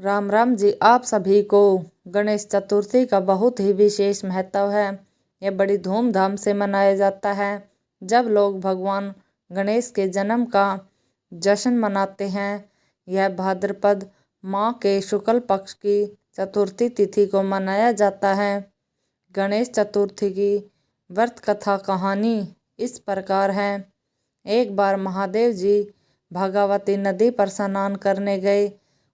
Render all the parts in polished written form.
राम राम जी। आप सभी को गणेश चतुर्थी का बहुत ही विशेष महत्व है। यह बड़ी धूमधाम से मनाया जाता है। जब लोग भगवान गणेश के जन्म का जश्न मनाते हैं। यह भाद्रपद माह के शुक्ल पक्ष की चतुर्थी तिथि को मनाया जाता है। गणेश चतुर्थी की व्रत कथा कहानी इस प्रकार है। एक बार महादेव जी भगावती नदी पर स्नान करने गए।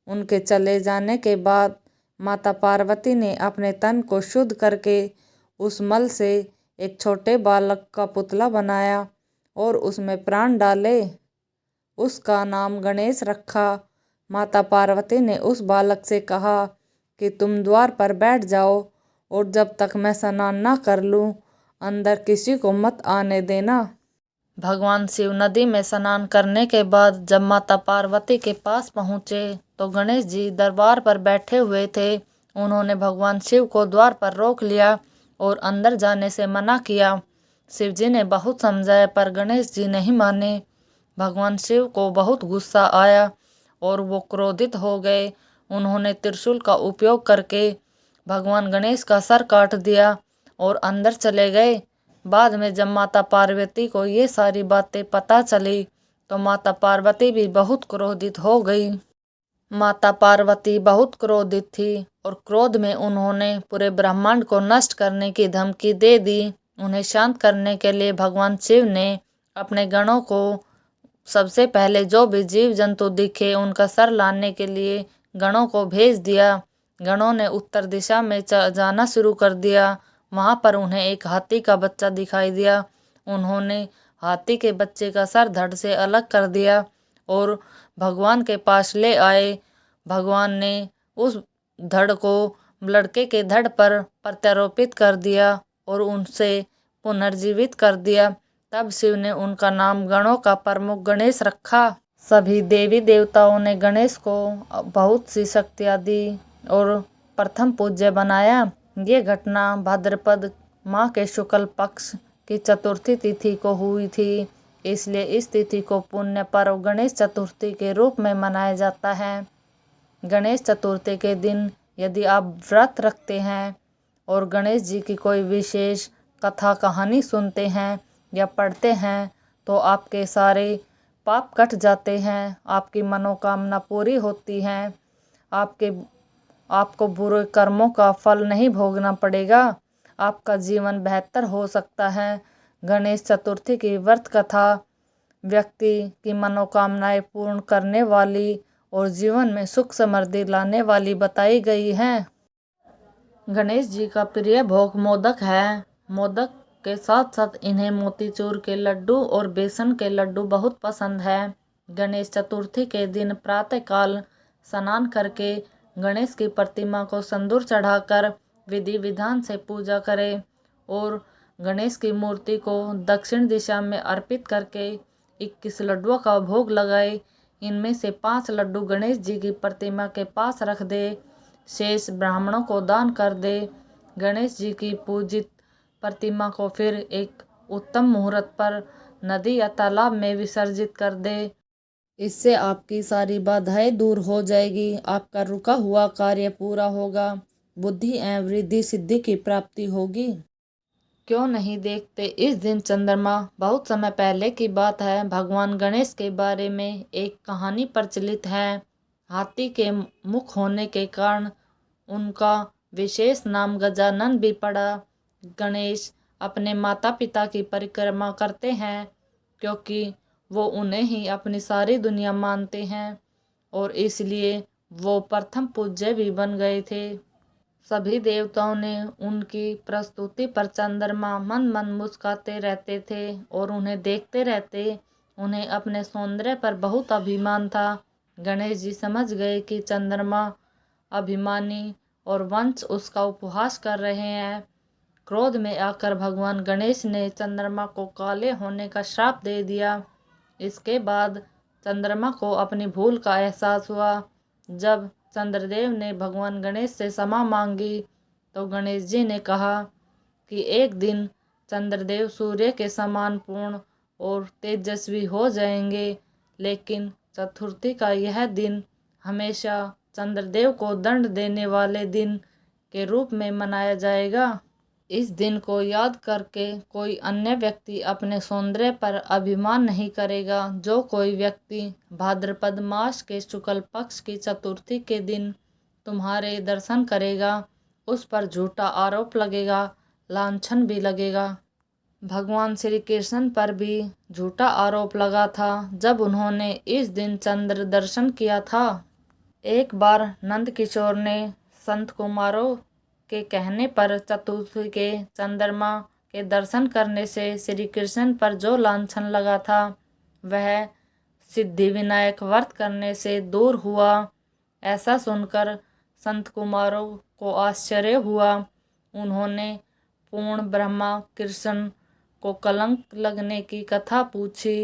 उनके चले जाने के बाद माता पार्वती ने अपने तन को शुद्ध करके उस मल से एक छोटे बालक का पुतला बनाया और उसमें प्राण डाले। उसका नाम गणेश रखा। माता पार्वती ने उस बालक से कहा कि तुम द्वार पर बैठ जाओ और जब तक मैं स्नान ना कर लूं अंदर किसी को मत आने देना। भगवान शिव नदी में स्नान करने के बाद जब माता पार्वती के पास पहुँचे तो गणेश जी दरबार पर बैठे हुए थे। उन्होंने भगवान शिव को द्वार पर रोक लिया और अंदर जाने से मना किया। शिव जी ने बहुत समझाया पर गणेश जी नहीं माने। भगवान शिव को बहुत गुस्सा आया और वो क्रोधित हो गए। उन्होंने त्रिशूल का उपयोग करके भगवान गणेश का सर काट दिया और अंदर चले गए। बाद में जब माता पार्वती को ये सारी बातें पता चली तो माता पार्वती भी बहुत क्रोधित हो गई। माता पार्वती बहुत क्रोधित थी और क्रोध में उन्होंने पूरे ब्रह्मांड को नष्ट करने की धमकी दे दी। उन्हें शांत करने के लिए भगवान शिव ने अपने गणों को सबसे पहले जो भी जीव जंतु दिखे उनका सर लाने के लिए गणों को भेज दिया। गणों ने उत्तर दिशा में जाना शुरू कर दिया। वहाँ पर उन्हें एक हाथी का बच्चा दिखाई दिया। उन्होंने हाथी के बच्चे का सर धड़ से अलग कर दिया और भगवान के पास ले आए। भगवान ने उस धड़ को लड़के के धड़ पर प्रत्यारोपित कर दिया और उनसे पुनर्जीवित कर दिया। तब शिव ने उनका नाम गणों का प्रमुख गणेश रखा। सभी देवी देवताओं ने गणेश को बहुत सी शक्तियाँ दी और प्रथम पूज्य बनाया। ये घटना भाद्रपद माह के शुक्ल पक्ष की चतुर्थी तिथि को हुई थी। इसलिए इस तिथि को पुण्य पर्व गणेश चतुर्थी के रूप में मनाया जाता है। गणेश चतुर्थी के दिन यदि आप व्रत रखते हैं और गणेश जी की कोई विशेष कथा कहानी सुनते हैं या पढ़ते हैं तो आपके सारे पाप कट जाते हैं, आपकी मनोकामना पूरी होती है, आपको बुरे कर्मों का फल नहीं भोगना पड़ेगा, आपका जीवन बेहतर हो सकता है। गणेश चतुर्थी की व्रत कथा व्यक्ति की मनोकामनाएं पूर्ण करने वाली और जीवन में सुख समृद्धि लाने वाली बताई गई है। गणेश जी का प्रिय भोग मोदक है। मोदक के साथ साथ इन्हें मोतीचूर के लड्डू और बेसन के लड्डू बहुत पसंद है। गणेश चतुर्थी के दिन प्रातःकाल स्नान करके गणेश की प्रतिमा को सिंदूर चढ़ाकर विधि विधान से पूजा करें और गणेश की मूर्ति को दक्षिण दिशा में अर्पित करके 21 लड्डुओं का भोग लगाए। इनमें से 5 लड्डू गणेश जी की प्रतिमा के पास रख दे, शेष ब्राह्मणों को दान कर दे। गणेश जी की पूजित प्रतिमा को फिर एक उत्तम मुहूर्त पर नदी या तालाब में विसर्जित कर दे। इससे आपकी सारी बाधाएं दूर हो जाएगी, आपका रुका हुआ कार्य पूरा होगा, बुद्धि एवं वृद्धि सिद्धि की प्राप्ति होगी। क्यों नहीं देखते इस दिन चंद्रमा। बहुत समय पहले की बात है। भगवान गणेश के बारे में एक कहानी प्रचलित है। हाथी के मुख होने के कारण उनका विशेष नाम गजानन भी पड़ा। गणेश अपने माता पिता की परिक्रमा करते हैं क्योंकि वो उन्हें ही अपनी सारी दुनिया मानते हैं और इसलिए वो प्रथम पूज्य भी बन गए थे। सभी देवताओं ने उनकी प्रस्तुति पर चंद्रमा मन मन मुस्कुराते रहते थे और उन्हें देखते रहते। उन्हें अपने सौंदर्य पर बहुत अभिमान था। गणेश जी समझ गए कि चंद्रमा अभिमानी और वंश उसका उपहास कर रहे हैं। क्रोध में आकर भगवान गणेश ने चंद्रमा को काले होने का श्राप दे दिया। इसके बाद चंद्रमा को अपनी भूल का एहसास हुआ। जब चंद्रदेव ने भगवान गणेश से क्षमा मांगी तो गणेश जी ने कहा कि एक दिन चंद्रदेव सूर्य के समान पूर्ण और तेजस्वी हो जाएंगे, लेकिन चतुर्थी का यह दिन हमेशा चंद्रदेव को दंड देने वाले दिन के रूप में मनाया जाएगा। इस दिन को याद करके कोई अन्य व्यक्ति अपने सौंदर्य पर अभिमान नहीं करेगा। जो कोई व्यक्ति भाद्रपद मास के शुक्ल पक्ष की चतुर्थी के दिन तुम्हारे दर्शन करेगा, उस पर झूठा आरोप लगेगा, लांछन भी लगेगा। भगवान श्री कृष्ण पर भी झूठा आरोप लगा था जब उन्होंने इस दिन चंद्र दर्शन किया था। एक बार नंद किशोर ने संत कुमारों के कहने पर चतुर्थी के चंद्रमा के दर्शन करने से श्री कृष्ण पर जो लांछन लगा था वह सिद्धि विनायक व्रत करने से दूर हुआ। ऐसा सुनकर संत कुमारों को आश्चर्य हुआ। उन्होंने पूर्ण ब्रह्मा कृष्ण को कलंक लगने की कथा पूछी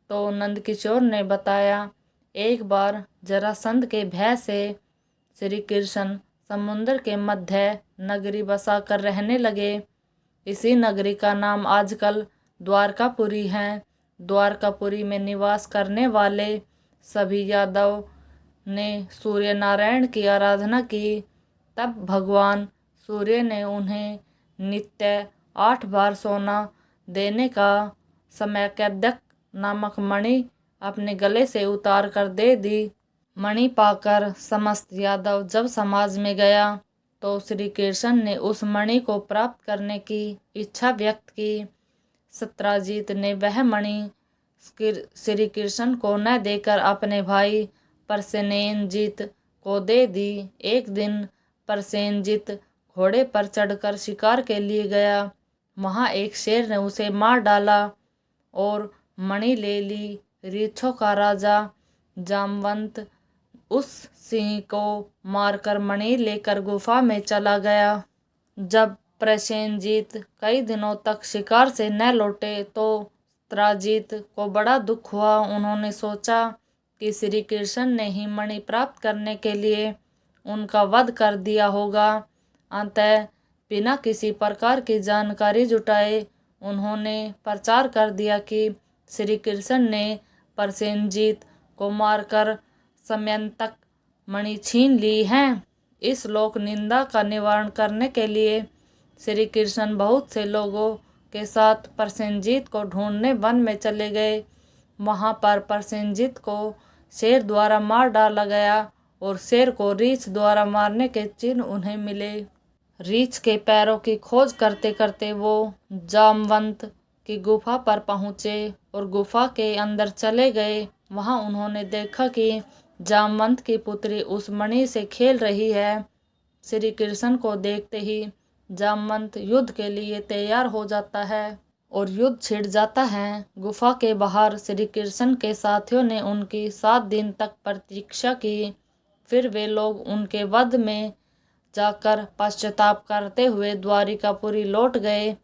तो नंदकिशोर ने बताया, एक बार जरासंध के भय से श्री कृष्ण समुद्र के मध्य नगरी बसा कर रहने लगे। इसी नगरी का नाम आजकल द्वारकापुरी है। द्वारकापुरी में निवास करने वाले सभी यादव ने सूर्य नारायण की आराधना की। तब भगवान सूर्य ने उन्हें नित्य 8 बार सोना देने का समयकैदक नामक मणि अपने गले से उतार कर दे दी। मणि पाकर समस्त यादव जब समाज में गया तो श्री कृष्ण ने उस मणि को प्राप्त करने की इच्छा व्यक्त की। सत्राजित ने वह मणि श्री कृष्ण को न देकर अपने भाई परसेनजीत को दे दी। एक दिन परसेनजीत घोड़े पर चढ़कर शिकार के लिए गया। वहाँ एक शेर ने उसे मार डाला और मणि ले ली। रीछों का राजा जामवंत उस सिंह को मारकर मणि लेकर गुफा में चला गया। जब प्रसेनजीत कई दिनों तक शिकार से न लौटे तो सत्राजित को बड़ा दुख हुआ। उन्होंने सोचा कि श्री कृष्ण ने ही मणि प्राप्त करने के लिए उनका वध कर दिया होगा। अतः बिना किसी प्रकार की जानकारी जुटाए उन्होंने प्रचार कर दिया कि श्री कृष्ण ने प्रसेनजीत को मारकर समयंतक मणि छीन ली है। इस लोक निंदा का निवारण करने के लिए श्री कृष्ण बहुत से लोगों के साथ प्रसेनजीत को ढूंढने वन में चले गए। वहाँ पर प्रसेनजीत को शेर द्वारा मार डाला गया और शेर को रीछ द्वारा मारने के चिन्ह उन्हें मिले। रीछ के पैरों की खोज करते करते वो जामवंत की गुफा पर पहुँचे और गुफा के अंदर चले गए। वहाँ उन्होंने देखा कि जामवंत की पुत्री उस मणि से खेल रही है। श्री कृष्ण को देखते ही जामवंत युद्ध के लिए तैयार हो जाता है और युद्ध छिड़ जाता है। गुफा के बाहर श्री कृष्ण के साथियों ने उनकी 7 दिन तक प्रतीक्षा की। फिर वे लोग उनके वध में जाकर पश्चाताप करते हुए द्वारिकापुरी लौट गए।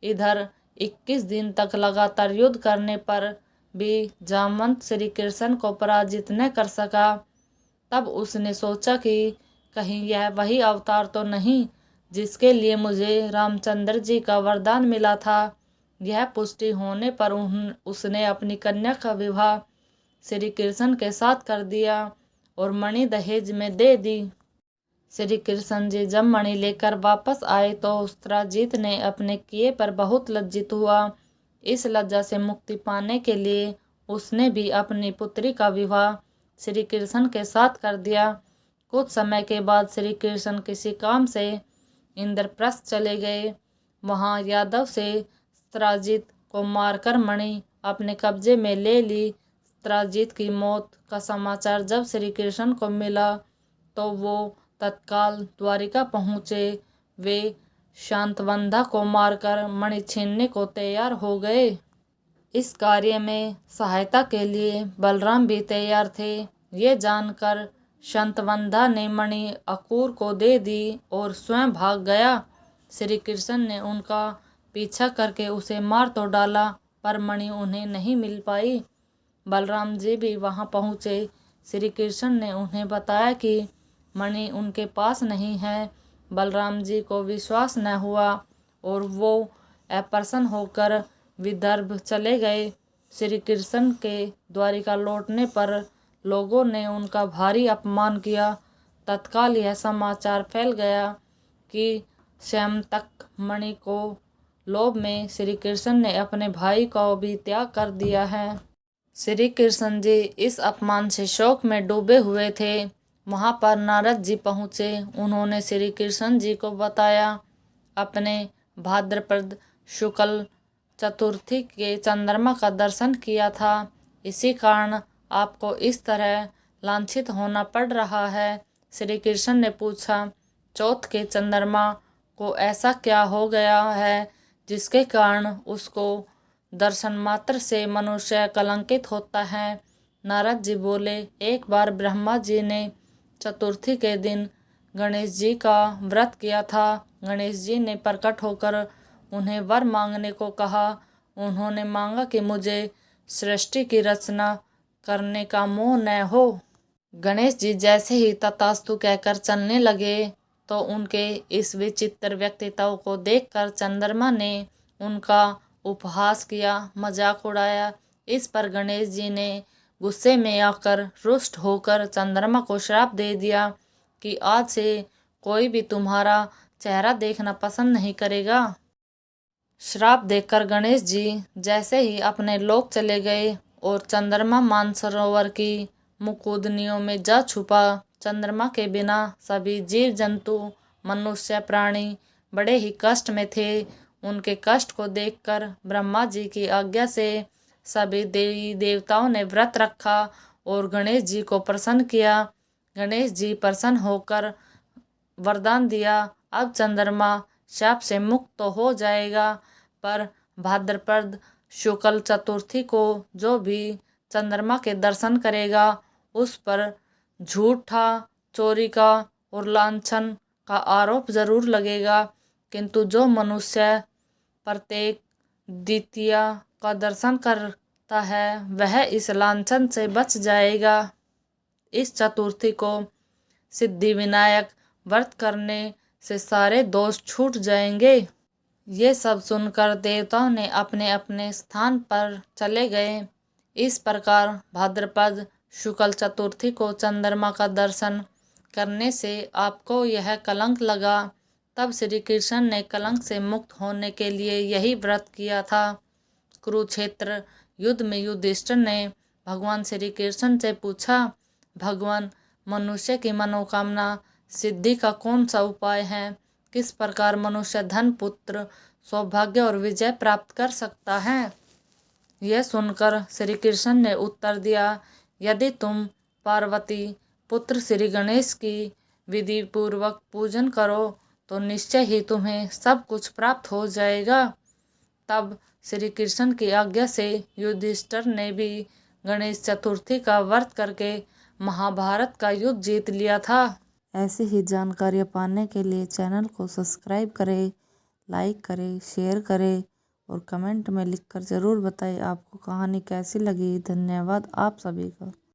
इधर 21 दिन तक लगातार युद्ध करने पर भी जामवंत श्री कृष्ण को पराजित न कर सका। तब उसने सोचा कि कहीं यह वही अवतार तो नहीं जिसके लिए मुझे रामचंद्र जी का वरदान मिला था। यह पुष्टि होने पर उसने अपनी कन्या का विवाह श्री कृष्ण के साथ कर दिया और मणि दहेज में दे दी। श्री कृष्ण जी जब मणि लेकर वापस आए तो सत्राजित ने अपने किए पर बहुत लज्जित हुआ। इस लज्जा से मुक्ति पाने के लिए उसने भी अपनी पुत्री का विवाह श्री कृष्ण के साथ कर दिया। कुछ समय के बाद श्री कृष्ण किसी काम से इंद्रप्रस्थ चले गए। वहाँ यादव से सत्राजित को मारकर मणि अपने कब्जे में ले ली। सत्राजित की मौत का समाचार जब श्री कृष्ण को मिला तो वो तत्काल द्वारिका पहुँचे। वे शांतवंधा को मारकर मणि छीनने को तैयार हो गए। इस कार्य में सहायता के लिए बलराम भी तैयार थे। ये जानकर शांतवंधा ने मणि अकूर को दे दी और स्वयं भाग गया। श्री कृष्ण ने उनका पीछा करके उसे मार तो डाला पर मणि उन्हें नहीं मिल पाई। बलराम जी भी वहां पहुंचे। श्री कृष्ण ने उन्हें बताया कि मणि उनके पास नहीं है। बलराम जी को विश्वास न हुआ और वो अप्रसन्न होकर विदर्भ चले गए। श्री कृष्ण के द्वारिका लौटने पर लोगों ने उनका भारी अपमान किया। तत्काल यह समाचार फैल गया कि श्यामतक मणि को लोभ में श्री कृष्ण ने अपने भाई को भी त्याग कर दिया है। श्री कृष्ण जी इस अपमान से शोक में डूबे हुए थे। वहां पर नारद जी पहुँचे। उन्होंने श्री कृष्ण जी को बताया अपने भाद्रपद शुक्ल चतुर्थी के चंद्रमा का दर्शन किया था, इसी कारण आपको इस तरह लांछित होना पड़ रहा है। श्री कृष्ण ने पूछा, चौथ के चंद्रमा को ऐसा क्या हो गया है जिसके कारण उसको दर्शन मात्र से मनुष्य कलंकित होता है। नारद जी बोले, एक बार ब्रह्मा जी ने चतुर्थी के दिन गणेश जी का व्रत किया था। गणेश जी ने प्रकट होकर उन्हें वर मांगने को कहा। उन्होंने मांगा कि मुझे सृष्टि की रचना करने का मोह न हो। गणेश जी जैसे ही तथास्तु कहकर चलने लगे तो उनके इस विचित्र व्यक्तित्व को देखकर चंद्रमा ने उनका उपहास किया, मजाक उड़ाया। इस पर गणेश जी ने गुस्से में आकर रुष्ट होकर चंद्रमा को श्राप दे दिया कि आज से कोई भी तुम्हारा चेहरा देखना पसंद नहीं करेगा। श्राप देकर गणेश जी जैसे ही अपने लोक चले गए और चंद्रमा मानसरोवर की मुकुदनियों में जा छुपा। चंद्रमा के बिना सभी जीव जंतु, मनुष्य, प्राणी बड़े ही कष्ट में थे। उनके कष्ट को देखकर ब्रह्मा जी की आज्ञा से सभी देवी देवताओं ने व्रत रखा और गणेश जी को प्रसन्न किया। गणेश जी प्रसन्न होकर वरदान दिया, अब चंद्रमा शाप से मुक्त तो हो जाएगा, पर भाद्रपद शुक्ल चतुर्थी को जो भी चंद्रमा के दर्शन करेगा उस पर झूठा, चोरी का और लांछन का आरोप जरूर लगेगा, किंतु जो मनुष्य प्रत्येक द्वितीया का दर्शन करता है वह इस लांछन से बच जाएगा। इस चतुर्थी को सिद्धि विनायक व्रत करने से सारे दोष छूट जाएंगे। ये सब सुनकर देवताओं ने अपने अपने स्थान पर चले गए। इस प्रकार भाद्रपद शुक्ल चतुर्थी को चंद्रमा का दर्शन करने से आपको यह कलंक लगा। तब श्री कृष्ण ने कलंक से मुक्त होने के लिए यही व्रत किया था। कुरुक्षेत्र युद्ध में युधिष्ठिर ने भगवान श्री कृष्ण से पूछा, भगवान, मनुष्य की मनोकामना सिद्धि का कौन सा उपाय है? किस प्रकार मनुष्य धन, पुत्र, सौभाग्य और विजय प्राप्त कर सकता है? यह सुनकर श्री कृष्ण ने उत्तर दिया, यदि तुम पार्वती पुत्र श्री गणेश की विधि पूर्वक पूजन करो तो निश्चय ही तुम्हें सब कुछ प्राप्त हो जाएगा। तब श्री कृष्ण की आज्ञा से युधिष्ठिर ने भी गणेश चतुर्थी का व्रत करके महाभारत का युद्ध जीत लिया था। ऐसी ही जानकारियाँ पाने के लिए चैनल को सब्सक्राइब करें, लाइक करें, शेयर करें और कमेंट में लिखकर ज़रूर बताएं आपको कहानी कैसी लगी। धन्यवाद आप सभी का।